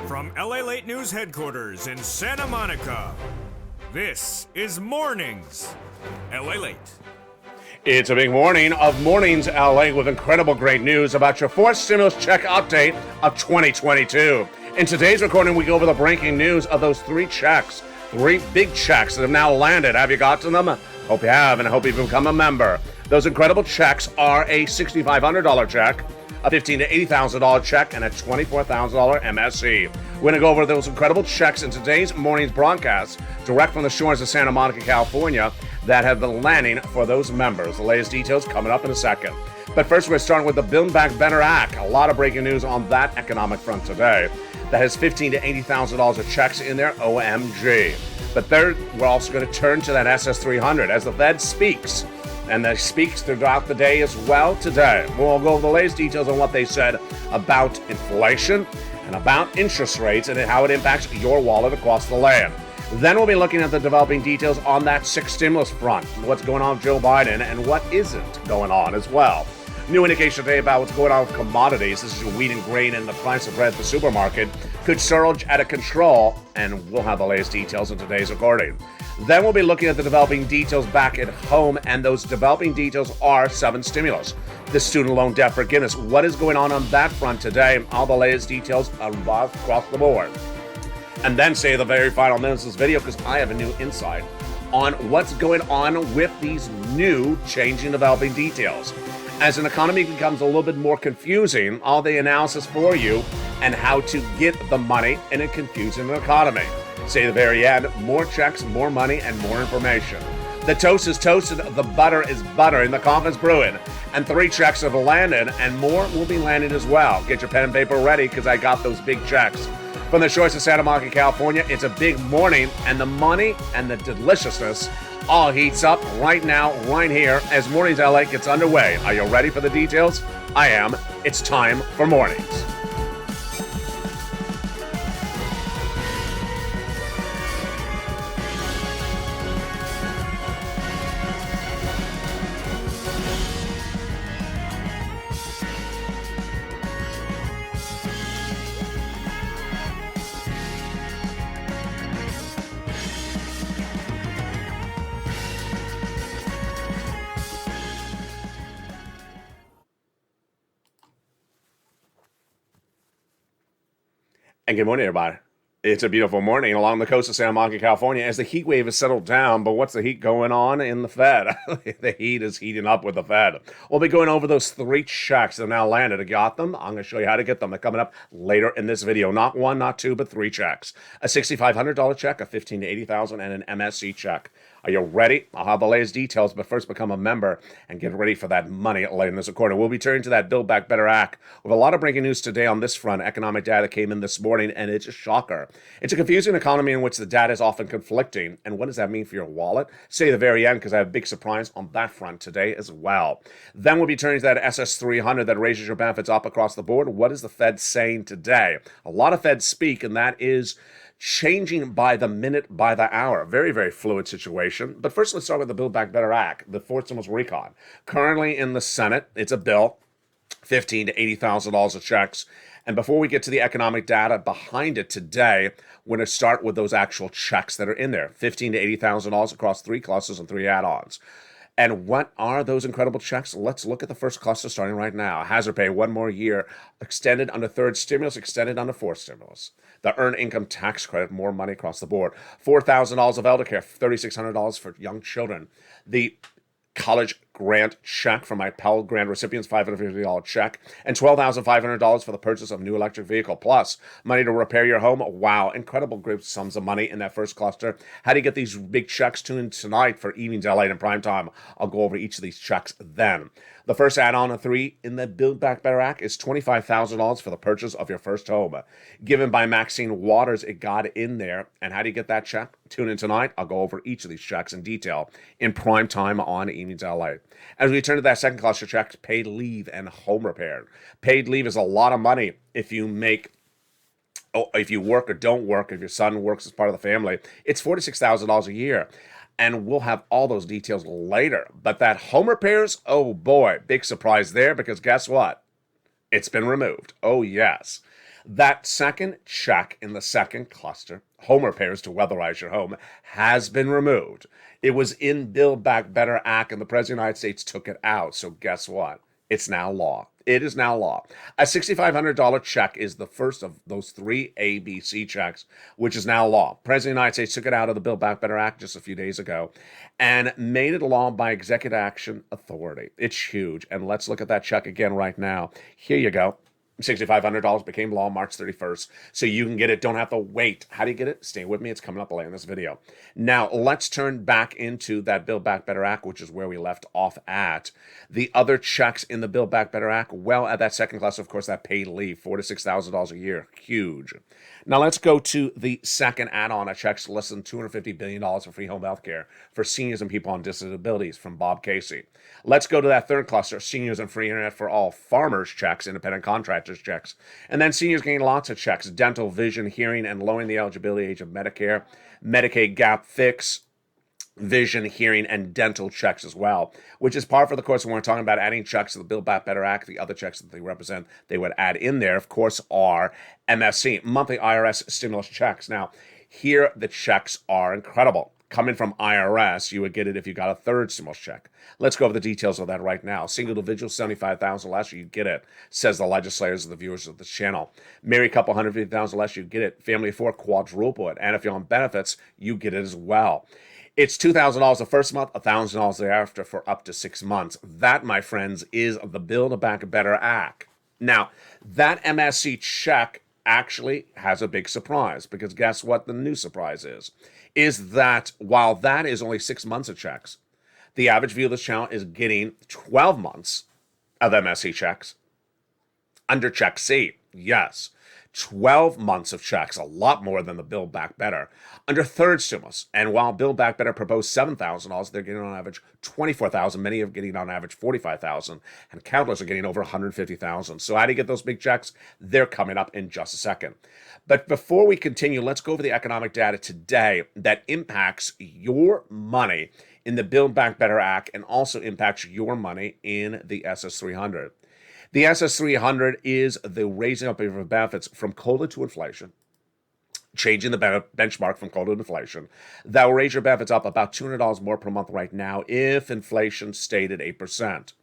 From LALATE News headquarters in Santa Monica, this is Mornings LALATE. It's a big morning of Mornings LA with incredible great news about your fourth stimulus check update of 2022. In today's recording, we go over the breaking news of those three big checks that have now landed. Have you got to them? Hope you have, and I hope you've become a member. Those incredible checks are a $6,500 check, a $15,000 to $80,000 check, and a $24,000 MSC. We're going to go over those incredible checks in today's morning's broadcast, direct from the shores of Santa Monica, California, that have been landing for those members. The latest details coming up in a second. But first, we're starting with the Build Back Better Act. A lot of breaking news on that economic front today. That has $15,000 to $80,000 of checks in there, OMG. But we're also going to turn to that SS300 as the Fed speaks. And they speaks throughout the day as well today. We'll go over the latest details on what they said about inflation and about interest rates and how it impacts your wallet across the land. Then we'll be looking at the developing details on that sixth stimulus front, what's going on with Joe Biden and what isn't going on as well. New indication today about what's going on with commodities. This is your wheat and grain and the price of bread at the supermarket could surge out of control, and we'll have the latest details in today's recording. Then we'll be looking at the developing details back at home, and those developing details are 7 stimulus. The student loan debt forgiveness. What is going on that front today? All the latest details across the board. And then say the very final minutes of this video, because I have a new insight on what's going on with these new changing developing details. As an economy becomes a little bit more confusing, all the analysis for you and how to get the money in a confusing economy. Say the very end, more checks, more money, and more information. The toast is toasted, the butter is buttering, the coffee's brewing, and 3 checks have landed, and more will be landed as well. Get your pen and paper ready, because I got those big checks. From the shores of Santa Monica, California, it's a big morning, and the money and the deliciousness all heats up right now, right here, as Mornings LA gets underway. Are you ready for the details? I am. It's time for Mornings. And good morning, everybody. It's a beautiful morning along the coast of Santa Monica, California, as the heat wave has settled down. But what's the heat going on in the Fed? The heat is heating up with the Fed. We'll be going over those 3 checks that have now landed. I got them. I'm going to show you how to get them. They're coming up later in this video. Not 1, not 2, but 3 checks. A $6,500 check, a $15,000 to $80,000, and an MSC check. Are you ready? I'll have the latest details, but first become a member and get ready for that money later in this recording. We'll be turning to that Build Back Better Act with a lot of breaking news today on this front. Economic data came in this morning, and it's a shocker. It's a confusing economy in which the data is often conflicting. And what does that mean for your wallet? Say the very end, because I have a big surprise on that front today as well. Then we'll be turning to that SS300 that raises your benefits up across the board. What is the Fed saying today? A lot of Fed speak, and that is changing by the minute, by the hour. Very, very fluid situation. But first, let's start with the Build Back Better Act, the fourth stimulus recon. Currently in the Senate, it's a bill, $15,000 to $80,000 of checks. And before we get to the economic data behind it today, we're going to start with those actual checks that are in there. $15,000 to $80,000 across 3 clusters and 3 add-ons. And what are those incredible checks? Let's look at the first cluster starting right now. Hazard pay, 1 more year, extended under 3rd stimulus, extended under 4th stimulus. The earned income tax credit, more money across the board. $4,000 of elder care, $3,600 for young children. The college grant check for my Pell Grant recipients, $550 check, and $12,500 for the purchase of a new electric vehicle, plus money to repair your home. Wow, incredible great sums of money in that first cluster. How do you get these big checks tuned tonight for Evenings LA and Prime Time? I'll go over each of these checks then. The first add-on of 3 in the Build Back Better Act is $25,000 for the purchase of your first home. Given by Maxine Waters, it got in there. And how do you get that check? Tune in tonight. I'll go over each of these checks in detail in Prime Time on Evenings LA. As we turn to that second cluster checks, paid leave and home repair. Paid leave is a lot of money if you work or don't work, if your son works as part of the family. It's $46,000 a year. And we'll have all those details later. But that home repairs, oh boy, big surprise there, because guess what? It's been removed. Oh, yes. That second check in the second cluster, home repairs to weatherize your home, has been removed. It was in Build Back Better Act, and the President of the United States took it out. So guess what? It's now law. It is now law. A $6,500 check is the first of those three ABC checks, which is now law. President of the United States took it out of the Build Back Better Act just a few days ago and made it law by executive action authority. It's huge. And let's look at that check again right now. Here you go. $6,500 became law March 31st, so you can get it. Don't have to wait. How do you get it? Stay with me. It's coming up later in this video. Now, let's turn back into that Build Back Better Act, which is where we left off at. The other checks in the Build Back Better Act, well, at that second class, of course, that paid leave, $4,000 to $6,000 a year. Huge. Now, let's go to the second add-on. A check's less than $250 billion for free home health care for seniors and people on disabilities from Bob Casey. Let's go to that third cluster, seniors and free internet for all, farmers checks, independent contractors checks. And then seniors gain lots of checks, dental, vision, hearing, and lowering the eligibility age of Medicare, Medicaid gap fix, vision, hearing, and dental checks as well, which is par for the course when we're talking about adding checks to the Build Back Better Act. The other checks that they represent, they would add in there, of course, are MSC, monthly IRS stimulus checks. Now, here the checks are incredible. Coming from IRS, you would get it if you got a third stimulus check. Let's go over the details of that right now. Single individual, $75,000 less, you get it, says the legislators and the viewers of this channel. Married couple, $150,000 less, you get it. Family of four, quadruple it. And if you're on benefits, you get it as well. It's $2,000 the first month, $1,000 thereafter for up to 6 months. That, my friends, is the Build Back Better Act. Now, that MSC check actually has a big surprise, because guess what the new surprise is that while that is only 6 months of checks, the average viewer of this channel is getting 12 months of MSC checks under Check C. Yes, 12 months of checks, a lot more than the Build Back Better, under third stimulus. And while Build Back Better proposed $7,000, they're getting on average $24,000. Many are getting on average $45,000, and countless are getting over $150,000. So how do you get those big checks? They're coming up in just a second. But before we continue, let's go over the economic data today that impacts your money in the Build Back Better Act and also impacts your money in the SS300. The SS300 is the raising up of your benefits from COLA to inflation, changing the benchmark from COLA to inflation. That will raise your benefits up about $200 more per month right now if inflation stayed at 8%.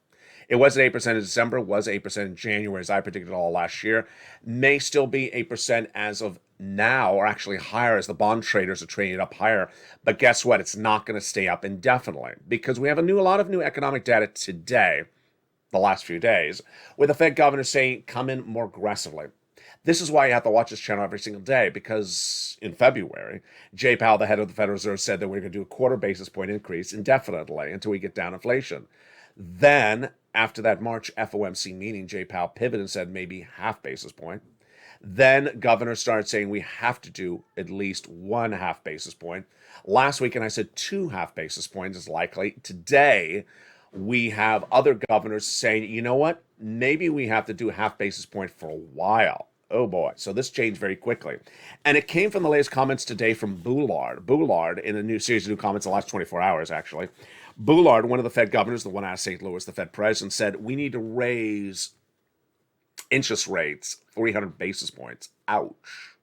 It was at 8% in December, was 8% in January, as I predicted all last year. May still be 8% as of now, or actually higher as the bond traders are trading it up higher. But guess what? It's not going to stay up indefinitely, because we have a lot of new economic data today, the last few days, with the Fed governor saying, come in more aggressively. This is why you have to watch this channel every single day, because in February, Jay Powell, the head of the Federal Reserve, said that we're going to do a quarter basis point increase indefinitely until we get down inflation. Then, after that March FOMC meeting, Jay Powell pivoted and said maybe half basis point. Then governors started saying we have to do at least 1/2 basis point. Last week, and I said 2/2 basis points is likely. Today, we have other governors saying, you know what, maybe we have to do 1/2 basis point for a while. Oh boy. So this changed very quickly. And it came from the latest comments today from Boulard. Boulard, in a new series of new comments in the last 24 hours, actually. Boulard, one of the Fed governors, the one out of St. Louis, the Fed president, said we need to raise interest rates 300 basis points. Ouch.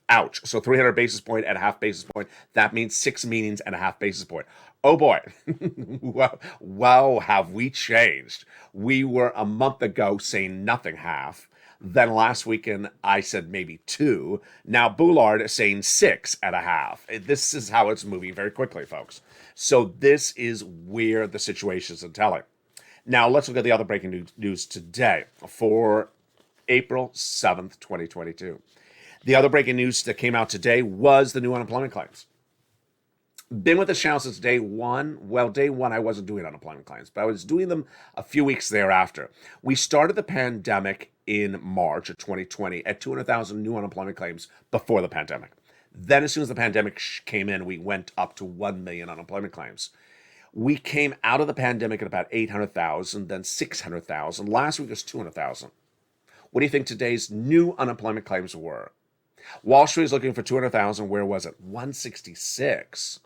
Ouch. So 300 basis point at 1/2 basis point, that means 6 meetings and 1/2 basis point. Oh boy. Wow, have we changed. We were a month ago saying nothing half. Then last weekend, I said maybe 2. Now Boulard is saying 6 at 1/2. This is how it's moving very quickly, folks. So this is where the situation is telling. Now let's look at the other breaking news today for April 7th, 2022. The other breaking news that came out today was the new unemployment claims. Been with the channel since day one. Well, day one, I wasn't doing unemployment claims, but I was doing them a few weeks thereafter. We started the pandemic in March of 2020 at 200,000 new unemployment claims before the pandemic. Then as soon as the pandemic came in, we went up to 1 million unemployment claims. We came out of the pandemic at about 800,000, then 600,000. Last week was 200,000. What do you think today's new unemployment claims were? Wall Street is looking for 200,000. Where was it? 166.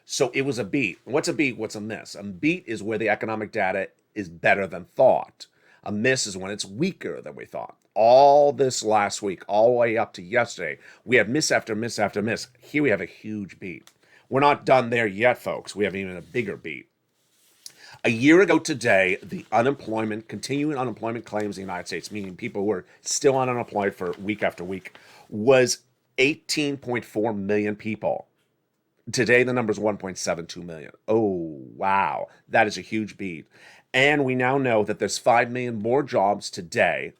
So it was a beat. What's a beat? What's a miss? A beat is where the economic data is better than thought. A miss is when it's weaker than we thought. All this last week, all the way up to yesterday, we have miss after miss after miss. Here we have a huge beat. We're not done there yet, folks. We have even a bigger beat. A year ago today, the continuing unemployment claims in the United States, meaning people who are still unemployed for week after week, was 18.4 million people. Today, the number is 1.72 million. Oh, wow. That is a huge beat. And we now know that there's 5 million more jobs today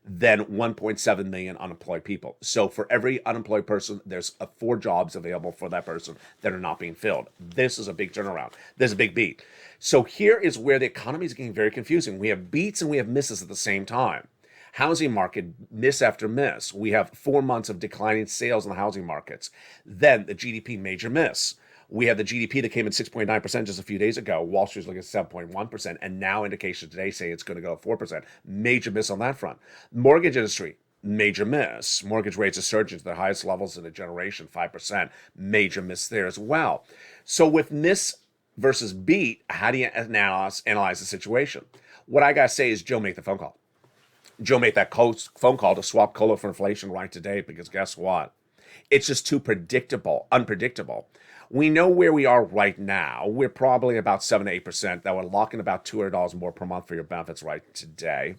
than 1.7 million unemployed people. So for every unemployed person, there's 4 jobs available for that person that are not being filled. This is a big turnaround. There's a big beat. So here is where the economy is getting very confusing. We have beats and we have misses at the same time. Housing market, miss after miss. We have 4 months of declining sales in the housing markets. Then the GDP, major miss. We had the GDP that came in 6.9% just a few days ago. Wall Street's looking at 7.1%, and now indications today say it's going to go 4%. Major miss on that front. Mortgage industry, major miss. Mortgage rates are surging to their highest levels in a generation, 5%. Major miss there as well. So with miss versus beat, how do you analyze the situation? What I got to say is Joe, make the phone call. Joe made that phone call to swap COLA for inflation right today because guess what? It's just too unpredictable. We know where we are right now. We're probably about 7 to 8%. That would lock in about $200 more per month for your benefits right today.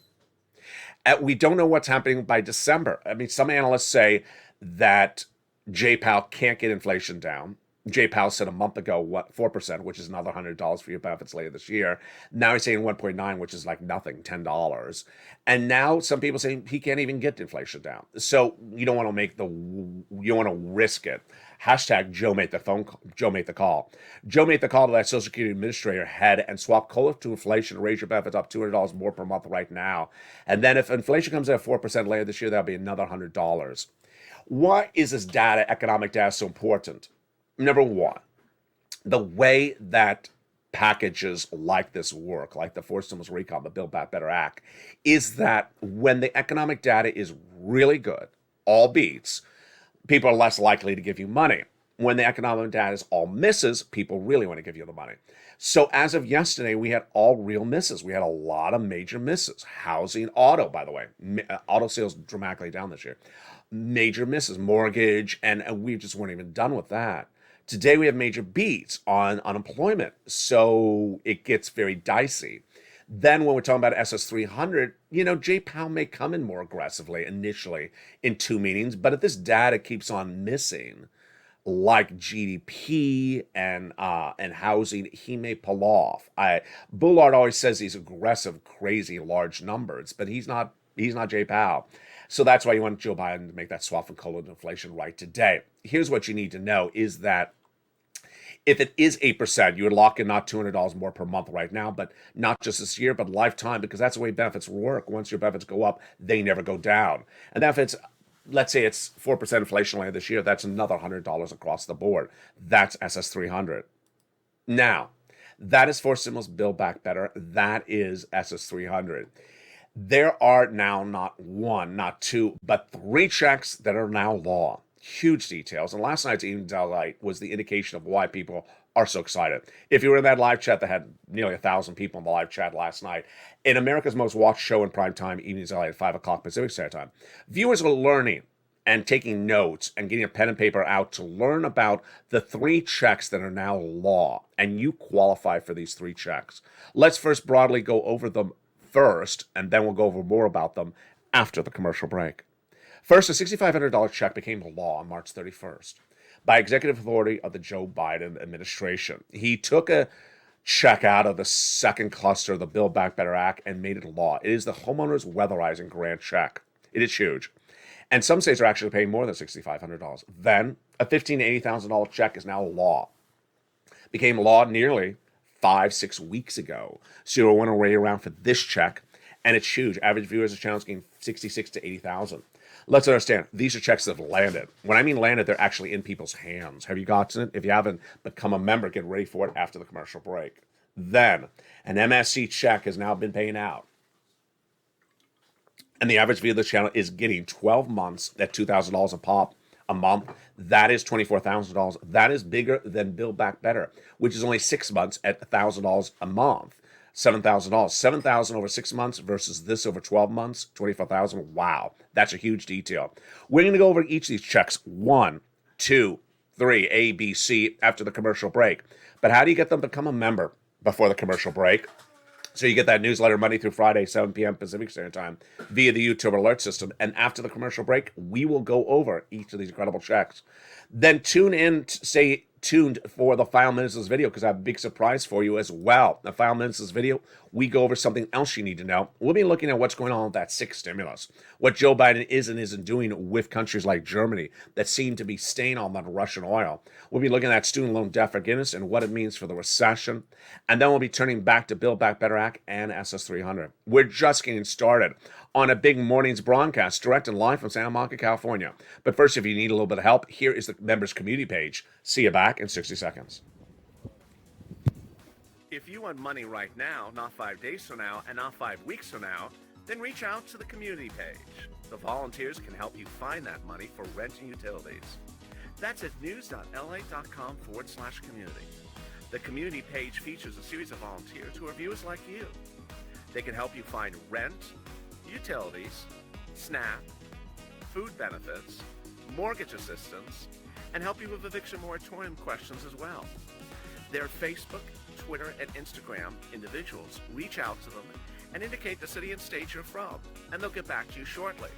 We don't know what's happening by December. I mean, some analysts say that Jay Powell can't get inflation down. Jay Powell said a month ago, 4%, which is another $100 for your benefits later this year. Now he's saying 1.9, which is like nothing, $10. And now some people saying he can't even get inflation down. So you don't want to risk it. Hashtag Joe made the call. Joe made the call to that Social Security administrator head and swap COLA to inflation, raise your benefits up $200 more per month right now. And then if inflation comes in at 4% later this year, that'll be another $100. Why is this economic data so important? Number one, the way that packages like this work, like the forced stimulus recall, the Build Back Better Act, is that when the economic data is really good, all beats, people are less likely to give you money. When the economic data is all misses, people really want to give you the money. So as of yesterday, we had all real misses. We had a lot of major misses. Housing, auto, by the way. Auto sales dramatically down this year. Major misses, mortgage, and we just weren't even done with that. Today we have major beats on unemployment, so it gets very dicey. Then when we're talking about SS300, Jay Powell may come in more aggressively initially in 2 meetings, but if this data keeps on missing, like GDP and housing, he may pull off. Bullard always says he's aggressive, crazy, large numbers, but he's not Jay Powell. So that's why you want Joe Biden to make that swap from COLA to inflation right today. Here's what you need to know is that if it is 8%, you would lock in not $200 more per month right now, but not just this year, but lifetime, because that's the way benefits work. Once your benefits go up, they never go down. And if it's, let's say it's 4% inflation later this year, that's another $100 across the board. That's SS300. Now, that is for stimulus Build Back Better. That is SS300. There are now not 1, not 2, but 3 checks that are now law. Huge details. And last night's Evening Delight was the indication of why people are so excited. If you were in that live chat that had nearly 1,000 people in the live chat last night, in America's most watched show in prime time, Evening Delight at 5 o'clock Pacific Standard Time, viewers are learning and taking notes and getting a pen and paper out to learn about the 3 checks that are now law. And you qualify for these 3 checks. Let's first broadly go over them first, and then we'll go over more about them after the commercial break. First, a $6,500 check became law on March 31st by executive authority of the Joe Biden administration. He took a check out of the second cluster of the Build Back Better Act and made it law. It is the homeowners weatherizing grant check. It is huge. And some states are actually paying more than $6,500. Then, a $15,000 to $80,000 check is now law. Became law nearly 5-6 weeks ago. So you'll want to wait around for this check, and it's huge. Average viewers of channels getting 66 to 80,000. Let's understand, these are checks that have landed. When I mean landed, they're actually in people's hands. Have you gotten it? If you haven't, become a member. Get ready for it after the commercial break. Then, an MSC check has now been paying out. And the average viewer of the channel is getting 12 months at $2,000 a pop a month. That is $24,000. That is bigger than Build Back Better, which is only 6 months at $1,000 a month. $7,000. 7,000 over 6 months versus this over 12 months, 24,000. Wow, that's a huge detail. We're going to go over each of these checks, 1, 2, 3, A, B, C, after the commercial break. But how do you get them to become a member before the commercial break? So you get that newsletter Monday through Friday, 7 p.m. Pacific Standard Time via the YouTube alert system. And after the commercial break, we will go over each of these incredible checks. Then tune in, stay tuned for the Final Minutes of this video because I have a big surprise for you as well. The Final Minutes of this video, we go over something else you need to know. We'll be looking at what's going on with that sixth stimulus, what Joe Biden is and isn't doing with countries like Germany that seem to be staying on that Russian oil. We'll be looking at student loan debt forgiveness and what it means for the recession. And then we'll be turning back to Build Back Better Act and SS300. We're just getting started on a big morning's broadcast, direct and live from Santa Monica, California. But first, if you need a little bit of help, here is the members community page. See you back in 60 seconds. If you want money right now, not 5 days from now, and not 5 weeks from now, then reach out to the community page. The volunteers can help you find that money for rent and utilities. That's at news.la.com/community. The community page features a series of volunteers who are viewers like you. They can help you find rent, utilities, SNAP, food benefits, mortgage assistance, and help you with eviction moratorium questions as well. Their Facebook, Twitter, and Instagram individuals reach out to them and indicate the city and state you're from, and they'll get back to you shortly.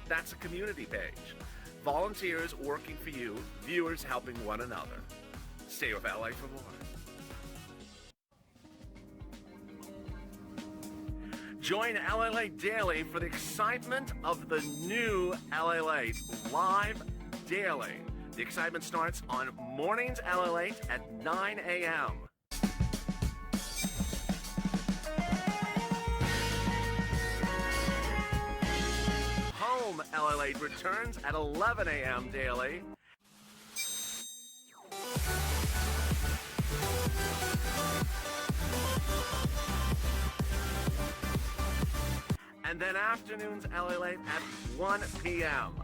That's a community page. Volunteers working for you, viewers helping one another. Stay with LA for more. Join LALATE Daily for the excitement of the new LALATE live daily. The excitement starts on Mornings LALATE at 9 a.m. Home LALATE returns at 11 a.m. daily. And then afternoons LALATE at 1 p.m.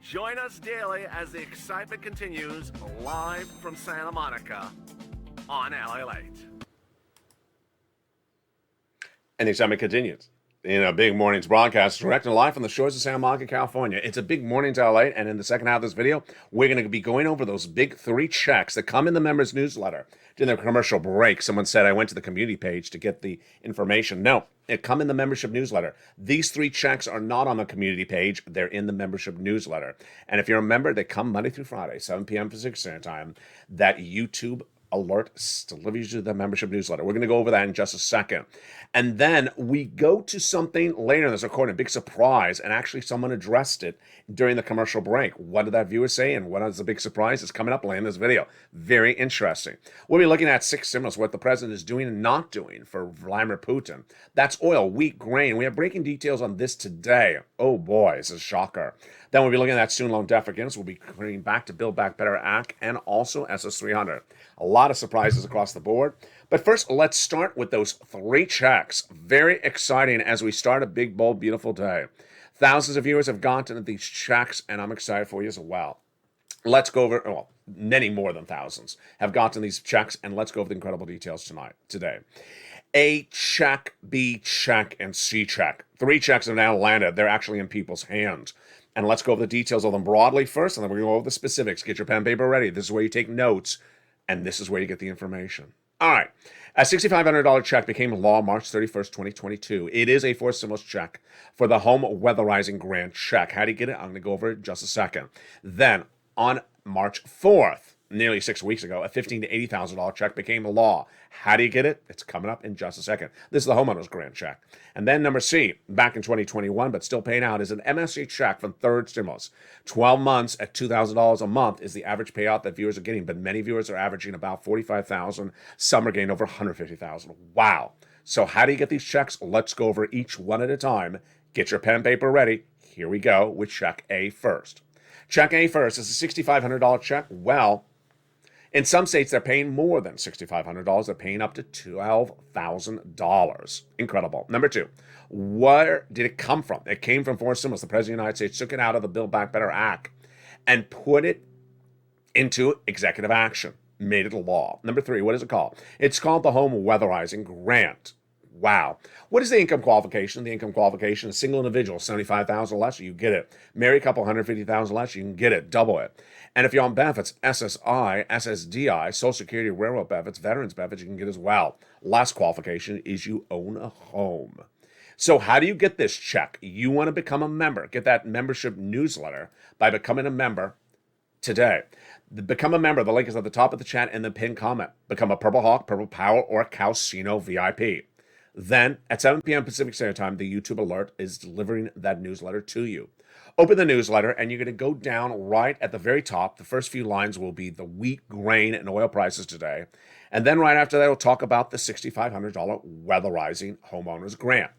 Join us daily as the excitement continues live from Santa Monica on LALATE. And the excitement continues in a big morning's broadcast, direct and live from the shores of Santa Monica, California. It's a big morning to LA, and in the second half of this video, we're going to be going over those big 3 checks that come in the members' newsletter. During the commercial break, someone said I went to the community page to get the information. No, it come in the membership newsletter. These 3 checks are not on the community page. They're in the membership newsletter. And if you're a member, they come Monday through Friday, 7 p.m. Pacific Standard Time. That YouTube alert delivers you the membership newsletter. We're going to go over that in just a second. And then we go to something later in this recording, a big surprise, and actually someone addressed it during the commercial break. What did that viewer say, and what is the big surprise? It's coming up later in this video. Very interesting. We'll be looking at 6 stimulus, what the president is doing and not doing for Vladimir Putin. That's oil, wheat, grain. We have breaking details on this today. Oh boy, this is a shocker. Then we'll be looking at that student loan debt forgiveness. We'll be bringing back to Build Back Better Act and also SS300. A lot of surprises across the board. But first, let's start with those 3 checks. Very exciting as we start a big, bold, beautiful day. Thousands of viewers have gotten these checks, and I'm excited for you as well. Let's go over, well, many more than thousands have gotten these checks, and let's go over the incredible details today. A check, B check, and C check. 3 checks have now landed. They're actually in people's hands. And let's go over the details of them broadly first, and then we're going to go over the specifics. Get your pen and paper ready. This is where you take notes, and this is where you get the information. All right. A $6,500 check became law March 31st, 2022. It is a forced stimulus check for the home weatherizing grant check. How do you get it? I'm going to go over it in just a second. Then, on March 4th, nearly 6 weeks ago, a $15,000 to $80,000 check became law. How do you get it? It's coming up in just a second. This is the homeowner's grant check. And then number C, back in 2021, but still paying out, is an MSC check from third stimulus. 12 months at $2,000 a month is the average payout that viewers are getting, but many viewers are averaging about $45,000. Some are getting over $150,000. Wow. So how do you get these checks? Let's go over each one at a time. Get your pen and paper ready. Here we go with check A first. Check A first is a $6,500 check. Well, in some states, they're paying more than $6,500. They're paying up to $12,000. Incredible. Number 2, where did it come from? It came from forced stimulus. The President of the United States took it out of the Build Back Better Act and put it into executive action, made it a law. Number 3, what is it called? It's called the Home Weatherizing Grant. Wow. What is the income qualification? The income qualification is single individual, 75,000 less, you get it. Married couple, 150,000 less, you can get it, double it. And if you're on benefits, SSI, SSDI, Social Security, railroad benefits, veterans benefits, you can get as well. Last qualification is you own a home. So how do you get this check? You want to become a member. Get that membership newsletter by becoming a member today. Become a member. The link is at the top of the chat and the pinned comment. Become a Purple Hawk, Purple Power, or a Calcino VIP. Then, at 7 p.m. Pacific Standard Time, the YouTube alert is delivering that newsletter to you. Open the newsletter, and you're going to go down right at the very top. The first few lines will be the wheat, grain, and oil prices today. And then right after that, we'll talk about the $6,500 weatherizing homeowners grant.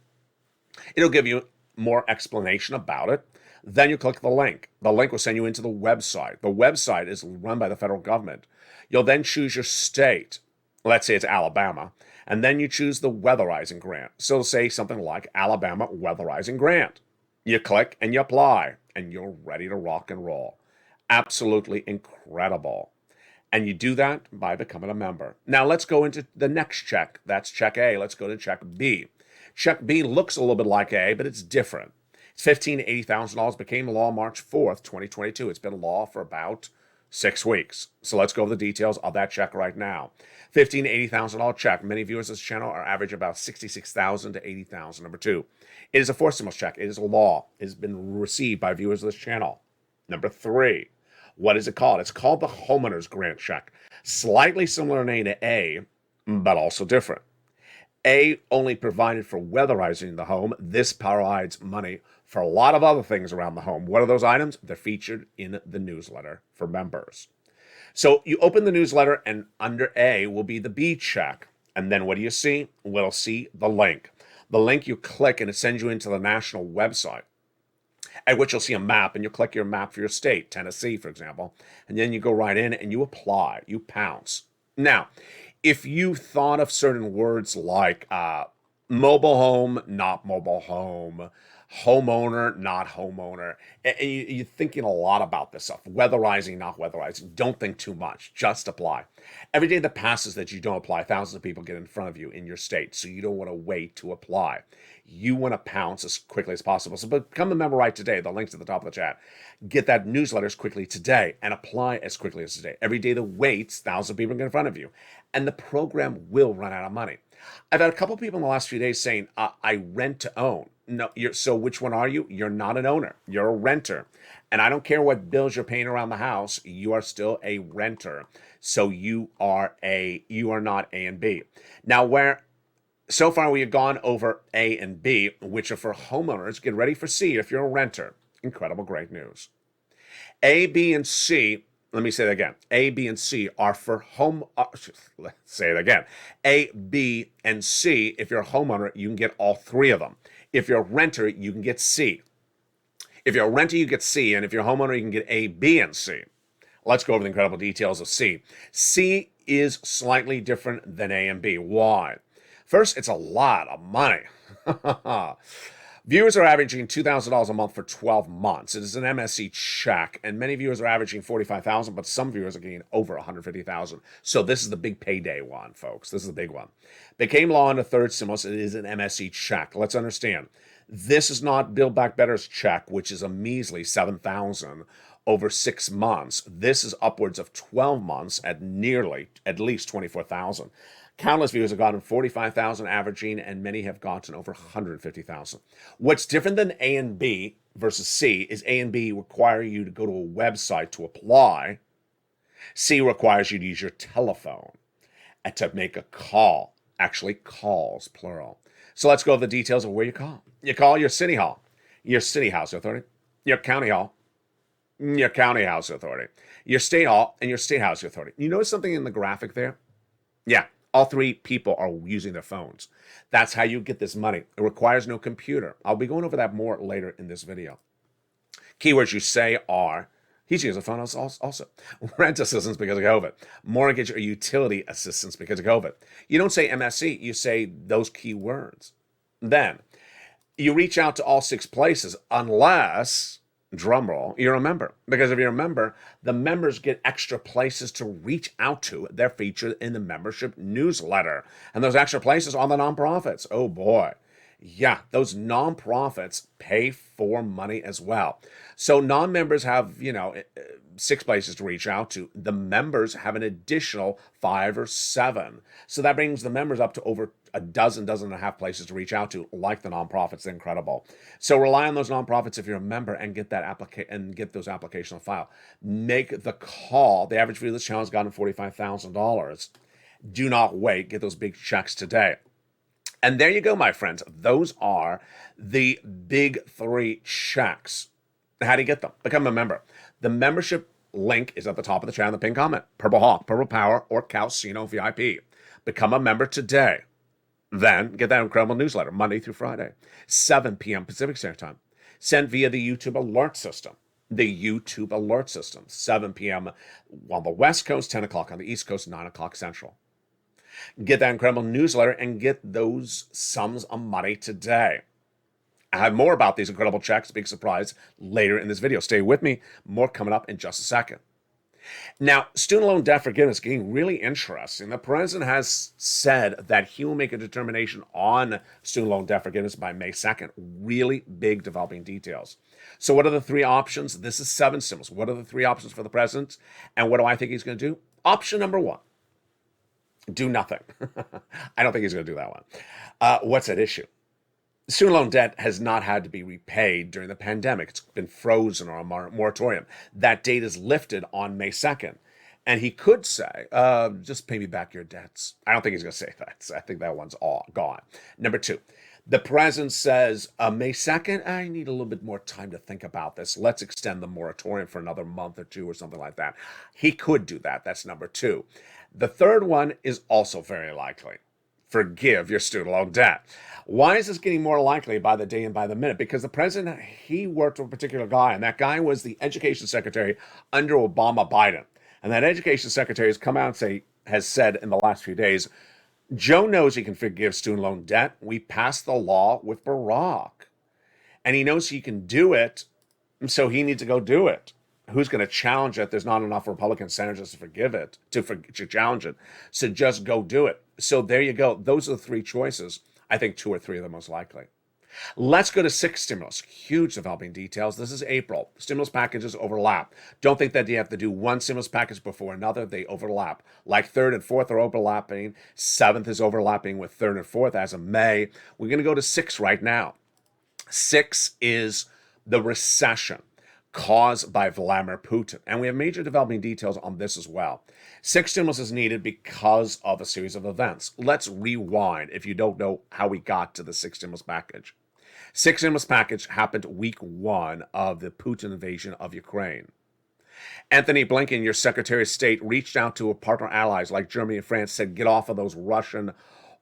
It'll give you more explanation about it. Then you click the link. The link will send you into the website. The website is run by the federal government. You'll then choose your state. Let's say it's Alabama. And then you choose the weatherizing grant. So it'll say something like Alabama weatherizing grant. You click and you apply, and you're ready to rock and roll. Absolutely incredible. And you do that by becoming a member. Now let's go into the next check. That's check A. Let's go to check B. Check B looks a little bit like A, but it's different. It's $15,000 to $80,000. Became law March 4th, 2022. It's been law for about 6 weeks. So let's go over the details of that check right now. $15,000 to $80,000 check. Many viewers of this channel are average about $66,000 to $80,000. Number 2, it is a forced stimulus check. It is a law. It has been received by viewers of this channel. Number 3, what is it called? It's called the homeowners grant check. Slightly similar name to A, but also different. A only provided for weatherizing the home. This provides money for a lot of other things around the home. What are those items? They're featured in the newsletter for members. So you open the newsletter, and under A will be the B check. And then what do you see? We'll see the link. The link you click, and it sends you into the national website, at which you'll see a map, and you'll click your map for your state, Tennessee, for example. And then you go right in and you apply. You pounce. Now, if you thought of certain words like mobile home, not mobile home, homeowner, not homeowner, and you're thinking a lot about this stuff, weatherizing, not weatherizing, don't think too much. Just apply. Every day that passes that you don't apply, thousands of people get in front of you in your state, so you don't want to wait to apply. You want to pounce as quickly as possible. So become a member right today. The link's at the top of the chat. Get that newsletter as quickly today and apply as quickly as today. Every day that waits, thousands of people get in front of you, and the program will run out of money. I've had a couple of people in the last few days saying, I rent to own. No, so which one are you? You're not an owner. You're a renter. And I don't care what bills you're paying around the house. You are still a renter. So you are not A and B. Now, so far we have gone over A and B, which are for homeowners. Get ready for C if you're a renter. Incredible, great news. A, B, and C. Let me say that again. A, B, and C are for home. Let's say it again. A, B, and C. If you're a homeowner, you can get all 3 of them. If you're a renter, you can get C. If you're a renter, you get C. And if you're a homeowner, you can get A, B, and C. Let's go over the incredible details of C. C is slightly different than A and B. Why? First, it's a lot of money. Viewers are averaging $2,000 a month for 12 months. It is an MSC check, and many viewers are averaging $45,000, but some viewers are getting over $150,000. So this is the big payday one, folks. This is the big one. Became law in the third stimulus. It is an MSC check. Let's understand. This is not Build Back Better's check, which is a measly $7,000 over 6 months. This is upwards of 12 months at least $24,000. Countless viewers have gotten 45,000 averaging, and many have gotten over 150,000. What's different than A and B versus C is A and B require you to go to a website to apply. C requires you to use your telephone and to make a call. Actually, calls, plural. So let's go over the details of where you call. You call your city hall, your city house authority, your county hall, your county house authority, your state hall, and your state house authority. You notice something in the graphic there? Yeah. All 3 people are using their phones. That's how you get this money. It requires no computer. I'll be going over that more later in this video. Keywords you say are, he's using a phone also. Rent assistance because of COVID. Mortgage or utility assistance because of COVID. You don't say MSC, you say those keywords. Then, you reach out to all 6 places unless drum roll, you're a member. Because if you're a member, the members get extra places to reach out to. They're featured in the membership newsletter. And those extra places are the nonprofits. Oh boy. Yeah, those nonprofits pay for money as well. So non-members have, 6 places to reach out to. The members have an additional 5 or 7. So that brings the members up to over a dozen and a half places to reach out to, like the nonprofits. They're incredible. So rely on those nonprofits if you're a member and get that and get those applications on file. Make the call. The average fee of this channel has gotten $45,000. Do not wait. Get those big checks today. And there you go, my friends. Those are the big 3 checks. How do you get them? Become a member. The membership link is at the top of the channel, the pinned comment. Purple Hawk, Purple Power, or Calcino VIP. Become a member today. Then get that incredible newsletter Monday through Friday, 7 p.m. Pacific Standard Time. Sent via the YouTube alert system. The YouTube alert system, 7 p.m. on the West Coast, 10 o'clock on the East Coast, 9 o'clock Central. Get that incredible newsletter and get those sums of money today. I have more about these incredible checks, big surprise, later in this video. Stay with me. More coming up in just a second. Now, student loan debt forgiveness is getting really interesting. The president has said that he will make a determination on student loan debt forgiveness by May 2nd. Really big developing details. So what are the 3 options? This is 7 stimulus. What are the 3 options for the president? And what do I think he's going to do? Option number 1. Do nothing. I don't think he's going to do that one. What's at issue? Student loan debt has not had to be repaid during the pandemic. It's been frozen or a moratorium. That date is lifted on May 2nd. And he could say, just pay me back your debts. I don't think he's going to say that. So I think that one's all gone. Number 2, the president says, May 2nd, I need a little bit more time to think about this. Let's extend the moratorium for another month or 2 or something like that. He could do that. That's number 2. The third one is also very likely. Forgive your student loan debt. Why is this getting more likely by the day and by the minute? Because the president, he worked with a particular guy, and that guy was the education secretary under Obama Biden. And that education secretary has come out and has said in the last few days, Joe knows he can forgive student loan debt. We passed the law with Barack. And he knows he can do it, so he needs to go do it. Who's going to challenge it? There's not enough Republican senators to forgive it, to challenge it. So just go do it. So there you go. Those are the 3 choices. I think 2 or 3 are the most likely. Let's go to 6 stimulus. Huge developing details. This is April. Stimulus packages overlap. Don't think that you have to do one stimulus package before another. They overlap. Like 3rd and 4th are overlapping. 7th is overlapping with 3rd and 4th as of May. We're going to go to 6 right now. 6 is the recession caused by Vladimir Putin. And we have major developing details on this as well. 6 stimulus is needed because of a series of events. Let's rewind if you don't know how we got to the 6 stimulus package. 6 stimulus package happened week 1 of the Putin invasion of Ukraine. Anthony Blinken, your Secretary of State, reached out to partner allies like Germany and France, said, get off of those Russian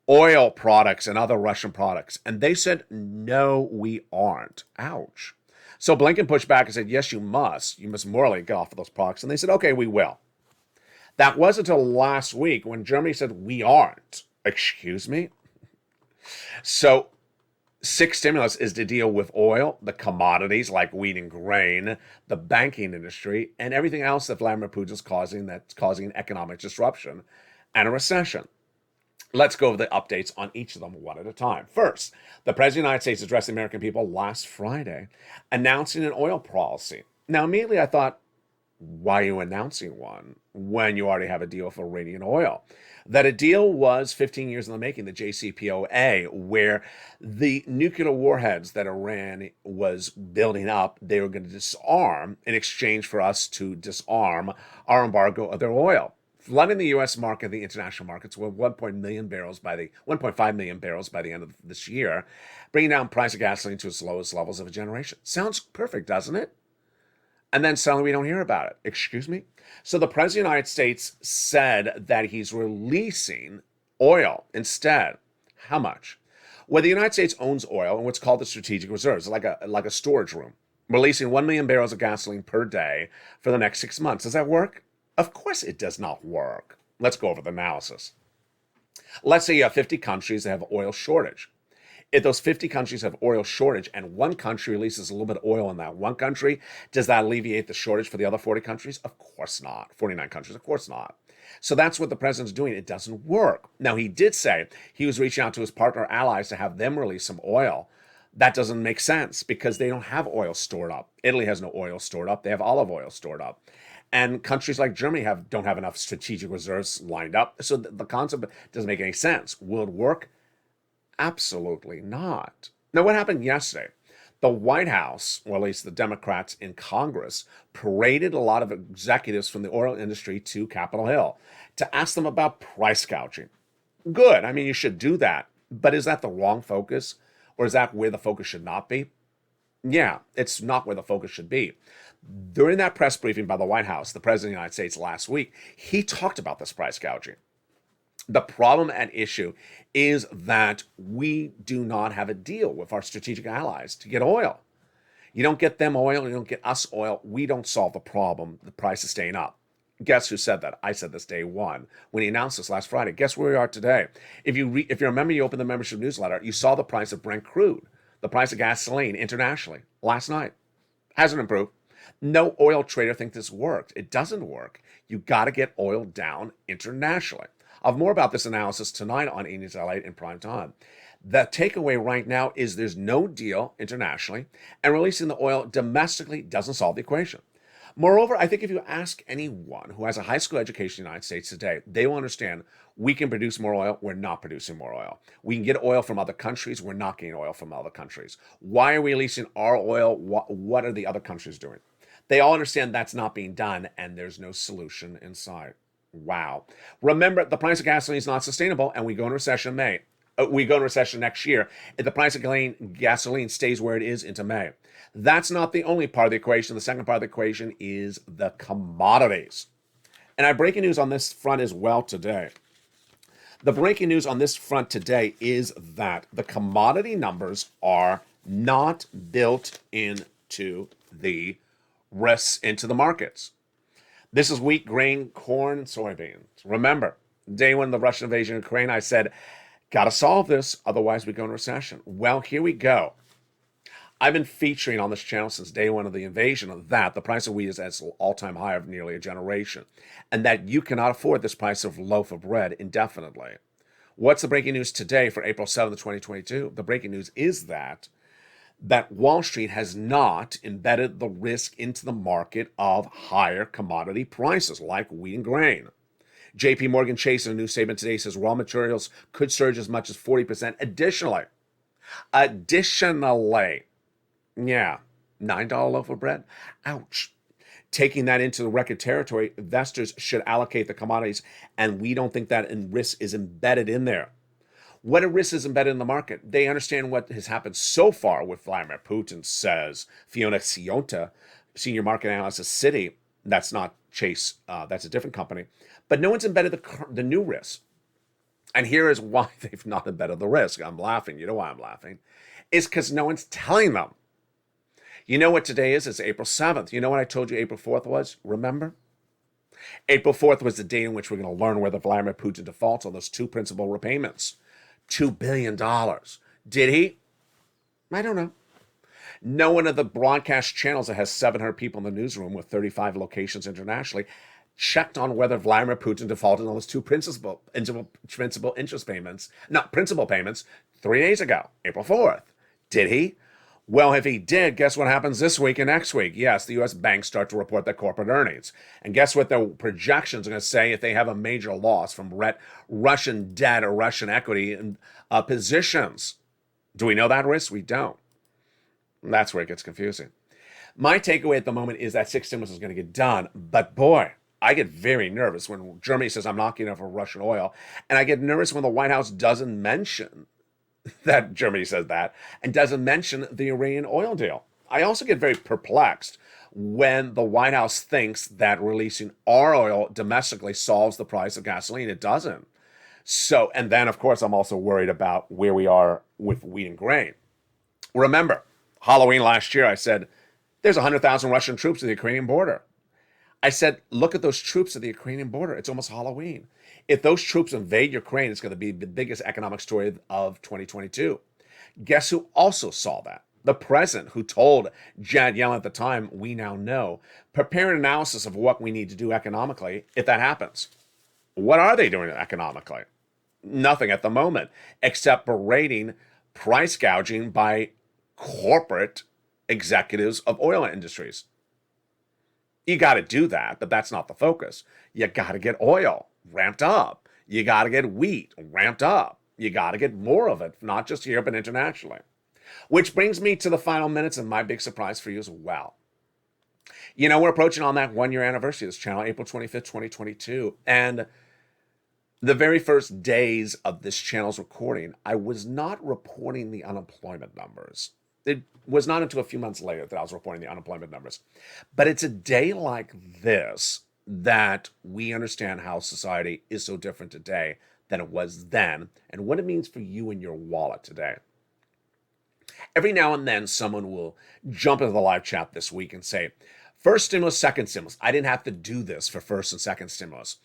oil products and other Russian products. And they said, no, we aren't. Ouch. So Blinken pushed back and said, yes, you must. You must morally get off of those products. And they said, okay, we will. That wasn't until last week when Germany said, we aren't. Excuse me? So 6 stimulus is to deal with oil, the commodities like wheat and grain, the banking industry, and everything else that Vladimir Putin's causing that's causing economic disruption and a recession. Let's go over the updates on each of them one at a time. First, the President of the United States addressed the American people last Friday, announcing an oil policy. Now, immediately I thought, why are you announcing one when you already have a deal for Iranian oil? That a deal was 15 years in the making, the JCPOA, where the nuclear warheads that Iran was building up, they were going to disarm in exchange for us to disarm our embargo of their oil. Flooding the U.S. market, the international markets, with 1.5 million barrels by the end of this year, bringing down price of gasoline to its lowest levels of a generation. Sounds perfect, doesn't it? And then suddenly we don't hear about it. Excuse me? So the President of the United States said that he's releasing oil instead. How much? Well, the United States owns oil in what's called the strategic reserves, like a storage room, releasing 1 million barrels of gasoline per day for the next 6 months. Does that work? Of course it does not work. Let's go over the analysis. Let's say you have 50 countries that have oil shortage. If those 50 countries have oil shortage and one country releases a little bit of oil in that one country, does that alleviate the shortage for the other 40 countries? Of course not. 49 countries, of course not. So that's what the president's doing. It doesn't work. Now, he did say he was reaching out to his partner allies to have them release some oil. That doesn't make sense because they don't have oil stored up. Italy has no oil stored up. They have olive oil stored up. And countries like Germany don't have enough strategic reserves lined up. So the concept doesn't make any sense. Will it work? Absolutely not. Now, what happened yesterday? The White House, or at least the Democrats in Congress, paraded a lot of executives from the oil industry to Capitol Hill to ask them about price gouging. Good. I mean, you should do that. But is that the wrong focus? Or is that where the focus should not be? Yeah, it's not where the focus should be. During that press briefing by the White House, the President of the United States last week, he talked about this price gouging. The problem at issue is that we do not have a deal with our strategic allies to get oil. You don't get them oil, you don't get us oil. We don't solve the problem. The price is staying up. Guess who said that? I said this day one when he announced this last Friday. Guess where we are today? If you remember, you opened the membership newsletter, you saw the price of Brent crude, the price of gasoline internationally last night. Hasn't improved. No oil trader thinks this worked. It doesn't work. You got to get oil down internationally. I'll have more about this analysis tonight on Evenings LALATE in prime time. The takeaway right now is there's no deal internationally, and releasing the oil domestically doesn't solve the equation. Moreover, I think if you ask anyone who has a high school education in the United States today, they will understand we can produce more oil. We're not producing more oil. We can get oil from other countries. We're not getting oil from other countries. Why are we releasing our oil? What are the other countries doing? They all understand that's not being done, and there's no solution in sight. Wow. Remember, the price of gasoline is not sustainable, and we go into recession in May. We go into recession next year if the price of gasoline stays where it is into May. That's not the only part of the equation. The second part of the equation is the commodities. And I have breaking news on this front as well today. The breaking news on this front today is that the commodity numbers are not built into the risks into the markets. This is wheat, grain, corn, and soybeans. Remember, day one of the Russian invasion of Ukraine, I said, got to solve this, otherwise we go into recession. Well, here we go. I've been featuring on this channel since day one of the invasion that the price of wheat is at its all-time high of nearly a generation, and that you cannot afford this price of loaf of bread indefinitely. What's the breaking news today for April 7th, 2022? The breaking news is that Wall Street has not embedded the risk into the market of higher commodity prices like wheat and grain. JP Morgan Chase in a new statement today says raw materials could surge as much as 40% additionally. Yeah, $9 loaf of bread. Ouch. Taking that into the record territory, investors should allocate the commodities, and we don't think that risk is embedded in there. What a risk is embedded in the market. They understand what has happened so far with Vladimir Putin, says Fiona Sionta, senior market analyst at Citi. That's not Chase. That's a different company. But no one's embedded the new risk. And here is why they've not embedded the risk. I'm laughing. You know why I'm laughing? It's because no one's telling them. You know what today is? It's April 7th. You know what I told you April 4th was? Remember? April 4th was the day in which we're going to learn whether Vladimir Putin defaults on those two principal repayments. $2 billion. Did he? I don't know. No one of the broadcast channels that has 700 people in the newsroom with 35 locations internationally checked on whether Vladimir Putin defaulted on those two principal interest payments, not principal payments, 3 days ago, April 4th. Did he? Well, if he did, guess what happens this week and next week? Yes, the U.S. banks start to report their corporate earnings. And guess what the projections are going to say if they have a major loss from Russian debt or Russian equity in positions? Do we know that risk? We don't. That's where it gets confusing. My takeaway at the moment is that 6 stimulus is going to get done. But boy, I get very nervous when Germany says I'm not getting enough of Russian oil. And I get nervous when the White House doesn't mention that Germany says that and doesn't mention the Iranian oil deal. I also get very perplexed when the White House thinks that releasing our oil domestically solves the price of gasoline. It doesn't. So, and then of course, I'm also worried about where we are with wheat and grain. Remember, Halloween last year, I said, there's 100,000 Russian troops at the Ukrainian border. I said, look at those troops at the Ukrainian border. It's almost Halloween. If those troops invade Ukraine, it's going to be the biggest economic story of 2022. Guess who also saw that? The president, who told Janet Yellen at the time, we now know, prepare an analysis of what we need to do economically if that happens. What are they doing economically? Nothing at the moment, except berating price gouging by corporate executives of oil industries. You got to do that, but that's not the focus. You got to get oil ramped up. You got to get wheat ramped up. You got to get more of it, not just here, but internationally. Which brings me to the final minutes and my big surprise for you as well. You know, we're approaching on that 1 year anniversary of this channel, April 25th, 2022. And the very first days of this channel's recording, I was not reporting the unemployment numbers. It was not until a few months later that I was reporting the unemployment numbers. But it's a day like this that we understand how society is so different today than it was then, and what it means for you and your wallet today. Every now and then, someone will jump into the live chat this week and say, first stimulus, second stimulus. I didn't have to do this for first and second stimulus.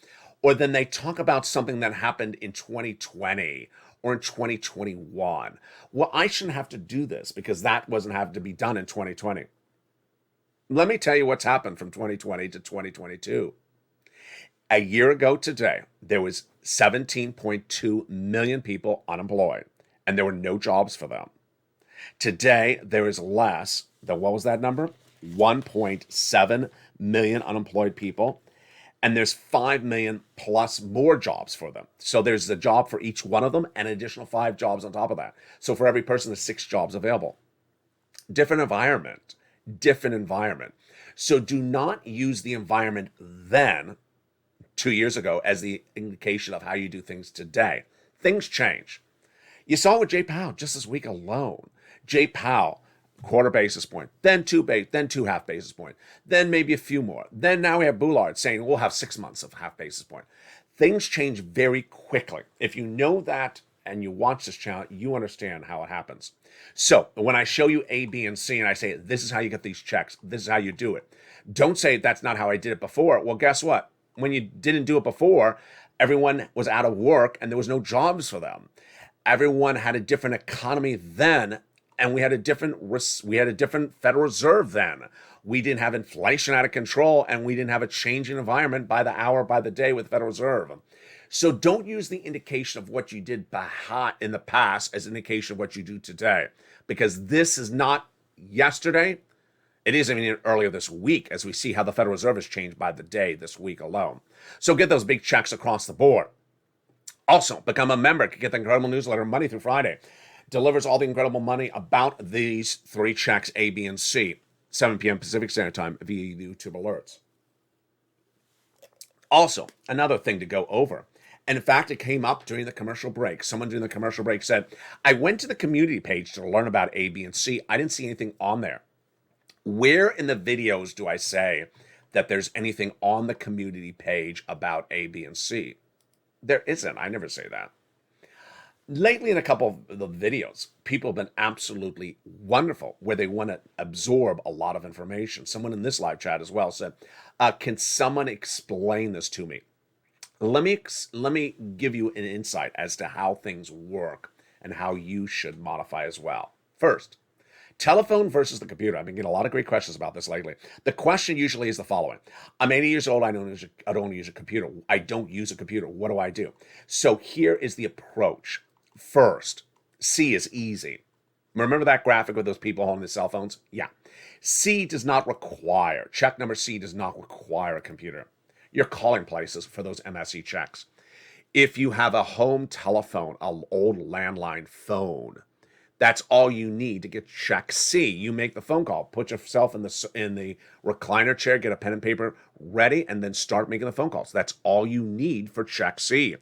Or then they talk about something that happened in 2020 or in 2021. Well, I shouldn't have to do this because that wasn't having to be done in 2020. Let me tell you what's happened from 2020 to 2022. A year ago today, there was 17.2 million people unemployed, and there were no jobs for them. Today, there is less than, what was that number? 1.7 million unemployed people, and there's 5 million plus more jobs for them. So there's a job for each one of them and an additional 5 jobs on top of that. So for every person, there's 6 jobs available. Different environment. So do not use the environment then, 2 years ago, as the indication of how you do things today. Things change. You saw it with Jay Powell just this week alone. Jay Powell, quarter basis point, then 2 half basis point, then maybe a few more. Then now we have Boulard saying we'll have 6 months of half basis point. Things change very quickly. If you know that and you watch this channel, you understand how it happens. So when I show you A, B, and C, and I say, this is how you get these checks, this is how you do it. Don't say that's not how I did it before. Well, guess what? When you didn't do it before, everyone was out of work and there was no jobs for them. Everyone had a different economy then, and we had a different Federal Reserve then. We didn't have inflation out of control, and we didn't have a changing environment by the hour, by the day with the Federal Reserve. So don't use the indication of what you did in the past as an indication of what you do today, because this is not yesterday. It is even earlier this week, as we see how the Federal Reserve has changed by the day this week alone. So get those big checks across the board. Also, become a member to get the incredible newsletter Money Through Friday. Delivers all the incredible money about these 3 checks, A, B, and C, 7 p.m. Pacific Standard Time via YouTube alerts. Also, another thing to go over. And in fact, it came up during the commercial break. Someone during the commercial break said, I went to the community page to learn about A, B, and C. I didn't see anything on there. Where in the videos do I say that there's anything on the community page about A, B, and C? There isn't. I never say that. Lately, in a couple of the videos, people have been absolutely wonderful where they want to absorb a lot of information. Someone in this live chat as well said, can someone explain this to me? Let me give you an insight as to how things work and how you should modify as well. First, telephone versus the computer. I've been getting a lot of great questions about this lately. The question usually is the following. I'm 80 years old. I don't use a computer. I don't use a computer. What do I do? So here is the approach. First, C is easy. Remember that graphic with those people holding their cell phones? Yeah. C does not require, check number C does not require a computer. You're calling places for those MSE checks. If you have a home telephone, an old landline phone, that's all you need to get check C. You make the phone call, put yourself in the recliner chair, get a pen and paper ready, and then start making the phone calls. That's all you need for check C.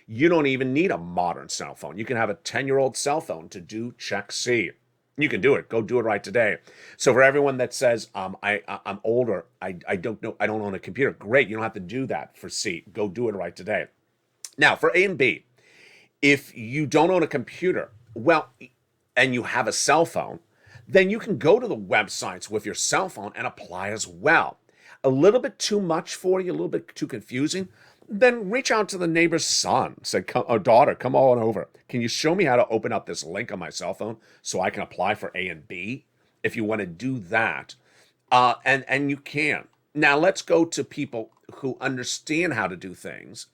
You don't even need a modern cell phone. You can have a 10-year-old cell phone to do check C. You can do it. Go do it right today. So for everyone that says, I'm older, I don't know, I don't own a computer. Great, you don't have to do that for C. Go do it right today. Now, for A and B, if you don't own a computer, well, and you have a cell phone, then you can go to the websites with your cell phone and apply as well. A little bit too much for you, a little bit too confusing. then reach out to the neighbor's son, say, or daughter, come on over. Can you show me how to open up this link on my cell phone so I can apply for A and B? If you want to do that, and you can. Now let's go to people who understand how to do things,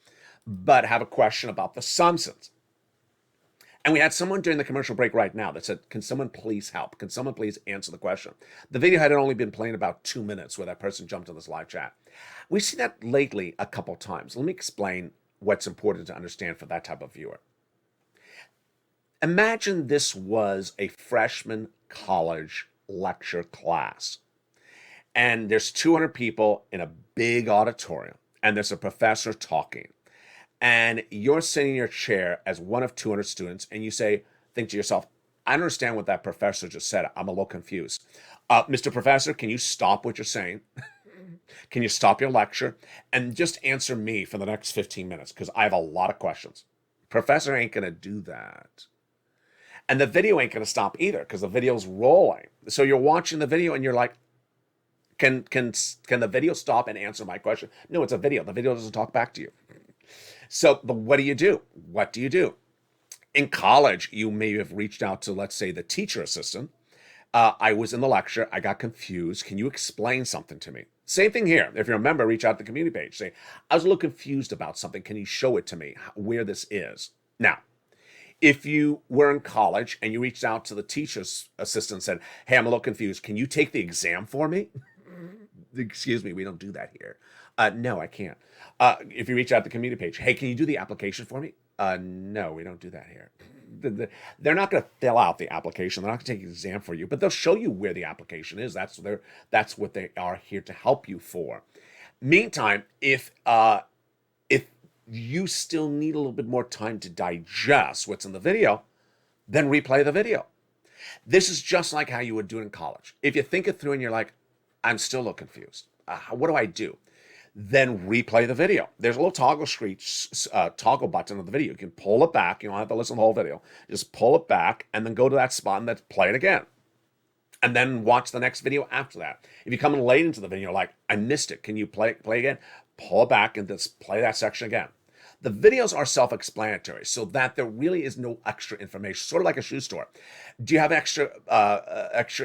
but have a question about the assumptions. And we had someone during the commercial break right now that said, can someone please help? Can someone please answer the question? The video had only been playing about 2 minutes where that person jumped in this live chat. We see that lately a couple times. Let me explain what's important to understand for that type of viewer. Imagine this was a freshman college lecture class. And there's 200 people in a big auditorium, and there's a professor talking. And you're sitting in your chair as one of 200 students, and you think to yourself, I understand what that professor just said. I'm a little confused. Mr. Professor, can you stop what you're saying? Can you stop your lecture and just answer me for the next 15 minutes? Because I have a lot of questions. Professor ain't going to do that. And the video ain't going to stop either because the video's rolling. So you're watching the video and you're like, can the video stop and answer my question? No, it's a video. The video doesn't talk back to you. So, but what do you do? What do you do? In college, you may have reached out to, let's say, the teacher assistant. I was in the lecture. I got confused. Can you explain something to me? Same thing here. If you remember, reach out to the community page. Say, I was a little confused about something. Can you show it to me where this is? Now, if you were in college and you reached out to the teacher's assistant and said, hey, I'm a little confused. Can you take the exam for me? Excuse me, we don't do that here. No, I can't. If you reach out to the community page, hey, can you do the application for me? No, we don't do that here. They're not going to fill out the application. They're not going to take an exam for you, but they'll show you where the application is. That's what they are here to help you for. Meantime, if you still need a little bit more time to digest what's in the video, then replay the video. This is just like how you would do it in college. If you think it through and you're like, I'm still a little confused. What do I do? Then replay the video. There's a little toggle button on the video. You can pull it back. You don't have to listen to the whole video. Just pull it back and then go to that spot and then play it again. And then watch the next video after that. If you come in late into the video, you're like, I missed it. Can you play again? Pull it back and just play that section again. The videos are self-explanatory so that there really is no extra information, sort of like a shoe store. Do you have extra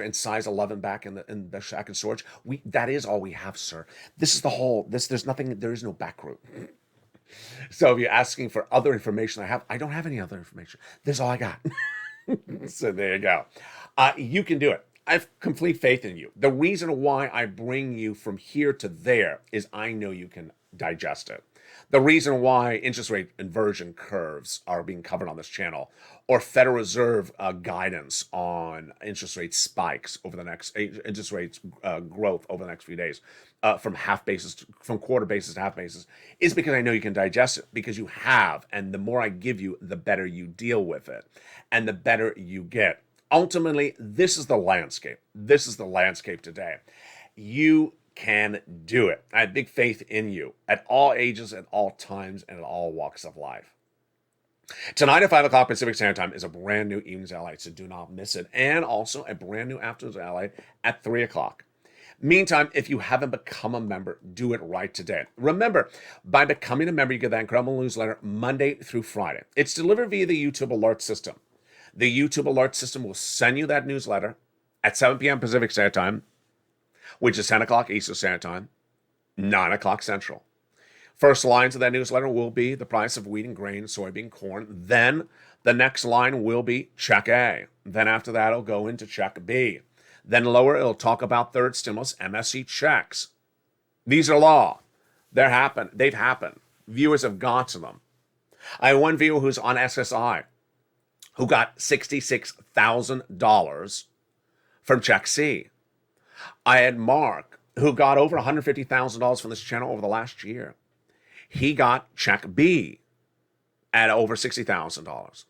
in size 11 back in the shack and storage? That is all we have, sir. This is the whole, there's nothing, there is no back room. So if you're asking for other information I don't have any other information. This is all I got. So there you go. You can do it. I have complete faith in you. The reason why I bring you from here to there is I know you can digest it. The reason why interest rate inversion curves are being covered on this channel, or Federal Reserve guidance on interest rate spikes over the next interest rates growth over the next few days, from quarter basis to half basis, is because I know you can digest it, because you have, and the more I give you, the better you deal with it, and the better you get. Ultimately, this is the landscape. This is the landscape today. You can do it. I have big faith in you at all ages, at all times, and at all walks of life. Tonight at 5 o'clock Pacific Standard Time is a brand new Evenings LALATE, so do not miss it. And also a brand new Afternoons LALATE at 3 o'clock. Meantime, if you haven't become a member, do it right today. Remember, by becoming a member, you get that incredible newsletter Monday through Friday. It's delivered via the YouTube alert system. The YouTube alert system will send you that newsletter at 7 p.m. Pacific Standard Time, which is 10 o'clock Eastern Standard Time, 9 o'clock Central. First lines of that newsletter will be the price of wheat and grain, soybean, corn. Then the next line will be check A. Then after that, it'll go into check B. Then lower, it'll talk about third stimulus, MSC checks. These are law. They've happened. Viewers have got to them. I have one viewer who's on SSI who got $66,000 from check C. I had Mark, who got over $150,000 from this channel over the last year. He got check B at over $60,000.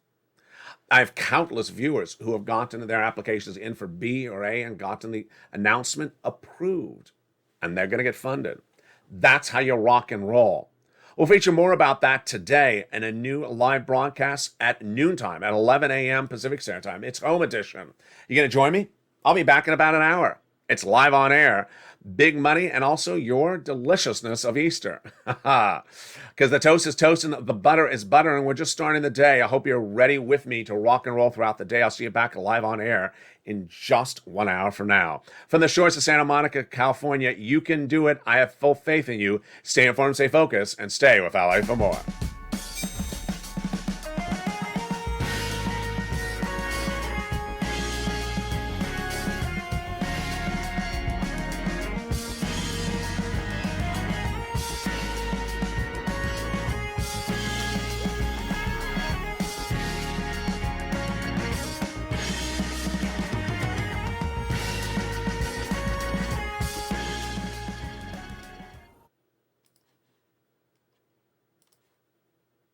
I have countless viewers who have gotten their applications in for B or A and gotten the announcement approved, and they're going to get funded. That's how you rock and roll. We'll feature more about that today in a new live broadcast at noontime at 11 a.m. Pacific Standard Time. It's Home Edition. You going to join me? I'll be back in about an hour. It's live on air big money, and also your deliciousness of Easter. Because the toast is toast and the butter is butter, and we're just starting the day. I hope you're ready with me to rock and roll throughout the day. I'll see you back live on air in just 1 hour from now. From the shores of Santa Monica, California, you can do it. I have full faith in you. Stay informed, stay focused, and stay with LA for more.